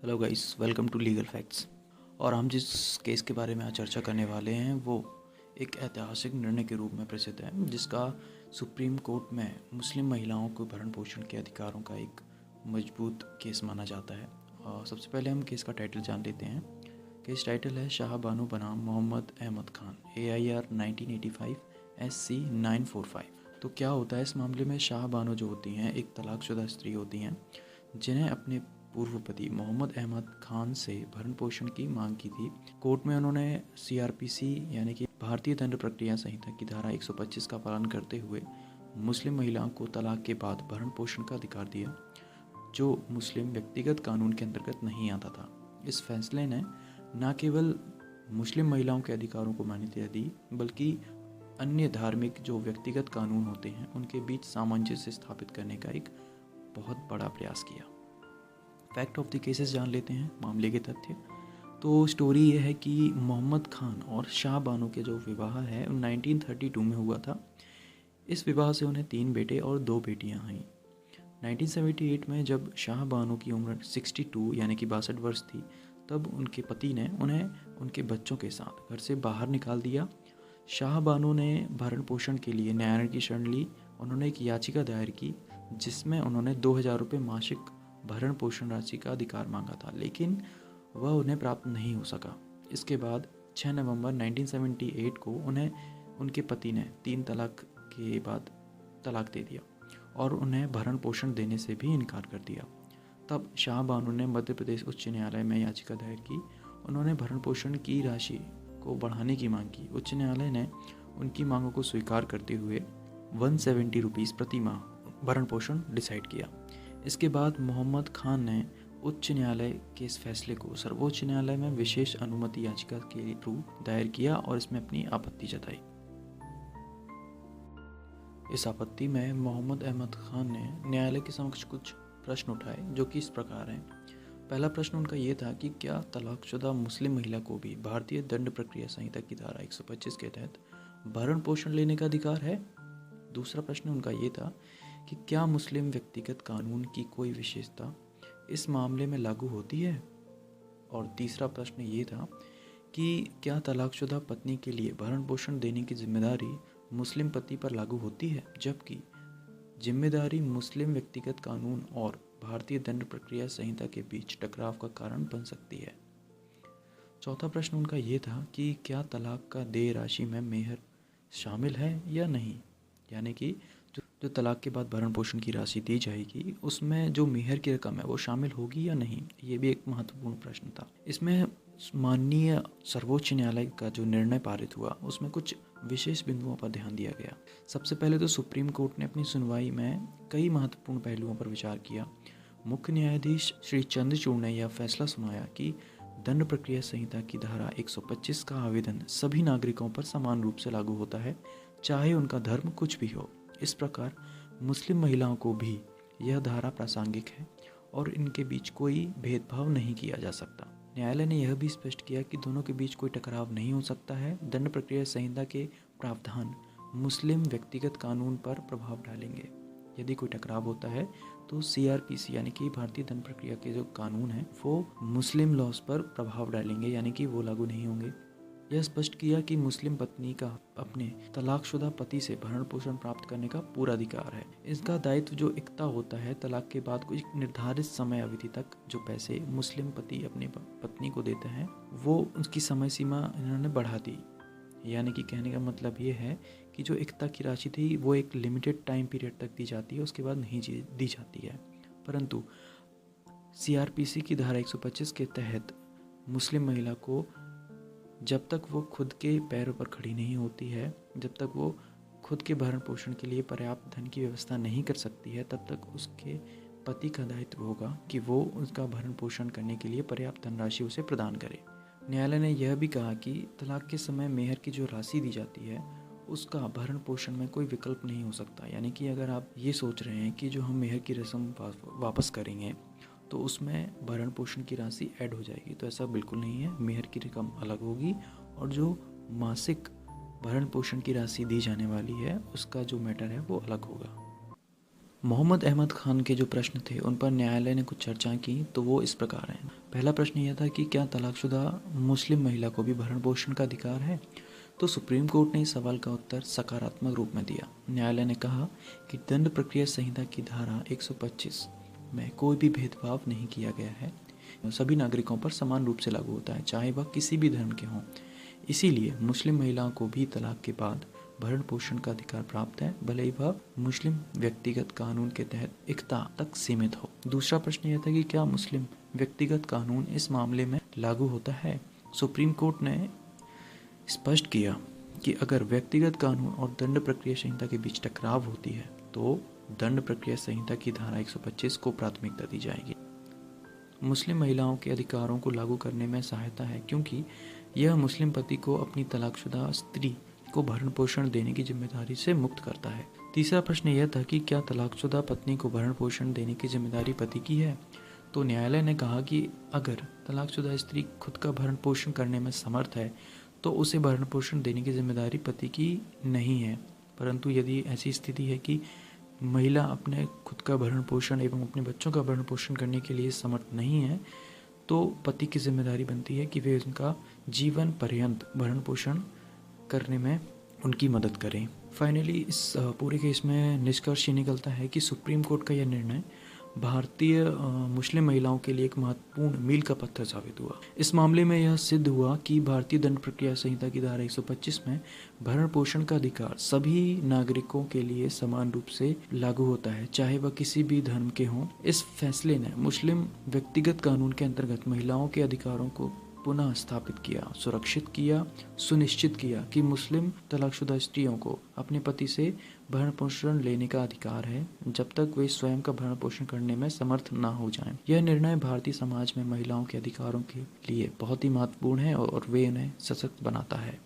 Hello guys, welcome to legal facts. और हम जिस केस के बारे में आज चर्चा करने वाले हैं वो एक ऐतिहासिक निर्णय के रूप में प्रसिद्ध है, जिसका सुप्रीम कोर्ट में मुस्लिम महिलाओं को भरण पोषण के अधिकारों का एक मजबूत केस माना जाता है। सबसे पहले हम केस का टाइटल जान लेते हैं। केस टाइटल है शाह बानो बनाम मोहम्मद अहमद खान, AIR 1985 SC 945। तो क्या होता है इस मामले में? शाह बानो जो होती हैं एक तलाकशुदा स्त्री होती हैं जिन्हें अपने पूर्व पति मोहम्मद अहमद खान से भरण पोषण की मांग की थी। कोर्ट में उन्होंने CRPC यानी कि भारतीय दंड प्रक्रिया संहिता की धारा 125 का पालन करते हुए मुस्लिम महिलाओं को तलाक के बाद भरण पोषण का अधिकार दिया, जो मुस्लिम व्यक्तिगत कानून के अंतर्गत नहीं आता था। इस फैसले ने न केवल मुस्लिम महिलाओं के अधिकारों को मान्यता दी, बल्कि अन्य धार्मिक जो व्यक्तिगत कानून होते हैं उनके बीच सामंजस्य स्थापित करने का एक बहुत बड़ा प्रयास किया। फैक्ट ऑफ द केसेस जान लेते हैं, मामले के तथ्य। तो स्टोरी ये है कि मोहम्मद खान और शाह बानो के जो विवाह है 1932 में हुआ था। इस विवाह से उन्हें 3 बेटे और 2 बेटियां आईं। 1978 में जब शाह बानो की उम्र 62 यानी कि 62 वर्ष थी, तब उनके पति ने उन्हें उनके बच्चों के साथ घर से बाहर निकाल दिया। शाह बानो ने भरण पोषण के लिए न्यायालय की शरण ली। उन्होंने एक याचिका दायर की जिसमें उन्होंने 2000 रुपये मासिक भरण पोषण राशि का अधिकार मांगा था, लेकिन वह उन्हें प्राप्त नहीं हो सका। इसके बाद 6 नवंबर 1978 को उन्हें उनके पति ने 3 तलाक के बाद तलाक दे दिया और उन्हें भरण पोषण देने से भी इनकार कर दिया। तब शाह बानो ने मध्य प्रदेश उच्च न्यायालय में याचिका दायर की। उन्होंने भरण पोषण की राशि को बढ़ाने की मांग की। उच्च न्यायालय ने उनकी मांगों को स्वीकार करते हुए 170 रुपीज़ प्रति माह भरण पोषण डिसाइड किया। इसके बाद मोहम्मद खान ने उच्च न्यायालय के इस फैसले को सर्वोच्च न्यायालय में विशेष अनुमति याचिका के थ्रू दायर किया और इसमें अपनी आपत्ति जताई। इस आपत्ति में मोहम्मद अहमद खान ने न्यायालय के समक्ष कुछ प्रश्न उठाए, जो कि इस प्रकार हैं। पहला प्रश्न उनका ये था कि क्या तलाकशुदा मुस्लिम महिला को भी भारतीय दंड प्रक्रिया संहिता की धारा 125 के तहत भरण पोषण लेने का अधिकार है? दूसरा प्रश्न उनका ये था कि क्या मुस्लिम व्यक्तिगत कानून की कोई विशेषता इस मामले में लागू होती है? और तीसरा प्रश्न ये था कि क्या तलाकशुदा पत्नी के लिए भरण पोषण देने की जिम्मेदारी मुस्लिम पति पर लागू होती है, जबकि जिम्मेदारी मुस्लिम व्यक्तिगत कानून और भारतीय दंड प्रक्रिया संहिता के बीच टकराव का कारण बन सकती है। चौथा प्रश्न उनका ये था कि क्या तलाक का देय राशि में मेहर शामिल है या नहीं, यानी कि जो तलाक के बाद भरण पोषण की राशि दी जाएगी उसमें जो मेहर की रकम है वो शामिल होगी या नहीं। ये भी एक महत्वपूर्ण प्रश्न था। इसमें माननीय सर्वोच्च न्यायालय का जो निर्णय पारित हुआ उसमें कुछ विशेष बिंदुओं पर ध्यान दिया गया। सबसे पहले तो सुप्रीम कोर्ट ने अपनी सुनवाई में कई महत्वपूर्ण पहलुओं पर विचार किया। मुख्य न्यायाधीश श्री चंद्रचूड़ ने यह फैसला सुनाया कि दंड प्रक्रिया संहिता की धारा 125 का आवेदन सभी नागरिकों पर समान रूप से लागू होता है, चाहे उनका धर्म कुछ भी हो। इस प्रकार मुस्लिम महिलाओं को भी यह धारा प्रासंगिक है और इनके बीच कोई भेदभाव नहीं किया जा सकता। न्यायालय ने यह भी स्पष्ट किया कि दोनों के बीच कोई टकराव नहीं हो सकता है। दंड प्रक्रिया संहिता के प्रावधान मुस्लिम व्यक्तिगत कानून पर प्रभाव डालेंगे। यदि कोई टकराव होता है तो CRPC यानी कि भारतीय दंड प्रक्रिया के जो कानून हैं वो मुस्लिम लॉज पर प्रभाव डालेंगे, यानी कि वो लागू नहीं होंगे। यह स्पष्ट किया कि मुस्लिम पत्नी का अपने तलाकशुदा पति से भरण पोषण प्राप्त करने का पूरा अधिकार है। इसका दायित्व जो इकता होता है, तलाक के बाद कुछ निर्धारित समय अवधि तक जो पैसे मुस्लिम पति अपनी पत्नी को देते हैं वो उसकी समय सीमा इन्होंने बढ़ा दी। यानी कि कहने का मतलब ये है कि जो इकता की राशि थी वो एक लिमिटेड टाइम पीरियड तक दी जाती है, उसके बाद नहीं दी जाती है। परंतु CRPC की धारा 125 के तहत मुस्लिम महिला को जब तक वो खुद के पैरों पर खड़ी नहीं होती है, जब तक वो खुद के भरण पोषण के लिए पर्याप्त धन की व्यवस्था नहीं कर सकती है, तब तक उसके पति का दायित्व होगा कि वो उसका भरण पोषण करने के लिए पर्याप्त धनराशि उसे प्रदान करे। न्यायालय ने यह भी कहा कि तलाक के समय मेहर की जो राशि दी जाती है उसका भरण पोषण में कोई विकल्प नहीं हो सकता। यानी कि अगर आप ये सोच रहे हैं कि जो हम मेहर की रस्म वापस करेंगे तो उसमें भरण पोषण की राशि ऐड हो जाएगी, तो ऐसा बिल्कुल नहीं है। मेहर की रकम अलग होगी और जो मासिक भरण पोषण की राशि दी जाने वाली है उसका जो मैटर है वो अलग होगा। मोहम्मद अहमद खान के जो प्रश्न थे उन पर न्यायालय ने कुछ चर्चा की, तो वो इस प्रकार हैं। पहला प्रश्न यह था कि क्या तलाकशुदा मुस्लिम महिला को भी भरण पोषण का अधिकार है? तो सुप्रीम कोर्ट ने इस सवाल का उत्तर सकारात्मक रूप में दिया। न्यायालय ने कहा कि दंड प्रक्रिया संहिता की धारा 125 में कोई भी भेदभाव नहीं किया गया है, सभी नागरिकों पर समान रूप से लागू होता है, चाहे वह किसी भी धर्म के हों। इसीलिए मुस्लिम महिलाओं को भी तलाक के बाद भरण पोषण का अधिकार प्राप्त है, भले ही वह मुस्लिम व्यक्तिगत कानून के तहत इक्ता तक सीमित हो। दूसरा प्रश्न यह था कि क्या मुस्लिम व्यक्तिगत कानून इस मामले में लागू होता है? सुप्रीम कोर्ट ने स्पष्ट किया कि अगर व्यक्तिगत कानून और दंड प्रक्रिया संहिता के बीच टकराव होती है तो दंड प्रक्रिया संहिता की धारा 125 को प्राथमिकता दी जाएगी। मुस्लिम महिलाओं के अधिकारों को लागू करने में सहायता है क्योंकि यह मुस्लिम पति को अपनी तलाकशुदा स्त्री को भरण पोषण देने की जिम्मेदारी से मुक्त करता है। तीसरा प्रश्न यह था कि क्या तलाकशुदा पत्नी को भरण पोषण देने की जिम्मेदारी पति की है? तो न्यायालय ने कहा कि अगर तलाकशुदा स्त्री खुद का भरण पोषण करने में समर्थ है तो उसे भरण पोषण देने की जिम्मेदारी पति की नहीं है, परंतु यदि ऐसी स्थिति है कि महिला अपने खुद का भरण पोषण एवं अपने बच्चों का भरण पोषण करने के लिए समर्थ नहीं है तो पति की जिम्मेदारी बनती है कि वे उनका जीवन पर्यंत भरण पोषण करने में उनकी मदद करें। फाइनली इस पूरे केस में निष्कर्ष ये निकलता है कि सुप्रीम कोर्ट का यह निर्णय भारतीय मुस्लिम महिलाओं के लिए एक महत्वपूर्ण मील का पत्थर साबित हुआ। इस मामले में यह सिद्ध हुआ कि भारतीय दंड प्रक्रिया संहिता की धारा 125 में भरण पोषण का अधिकार सभी नागरिकों के लिए समान रूप से लागू होता है, चाहे वह किसी भी धर्म के हों। इस फैसले ने मुस्लिम व्यक्तिगत कानून के अंतर्गत महिलाओं के अधिकारों को पुनः स्थापित किया, सुरक्षित किया, सुनिश्चित किया कि मुस्लिम तलाकशुदा स्त्रियों को अपने पति से भरण पोषण लेने का अधिकार है जब तक वे स्वयं का भरण पोषण करने में समर्थ न हो जाएं। यह निर्णय भारतीय समाज में महिलाओं के अधिकारों के लिए बहुत ही महत्वपूर्ण है और वे इन्हें सशक्त बनाता है।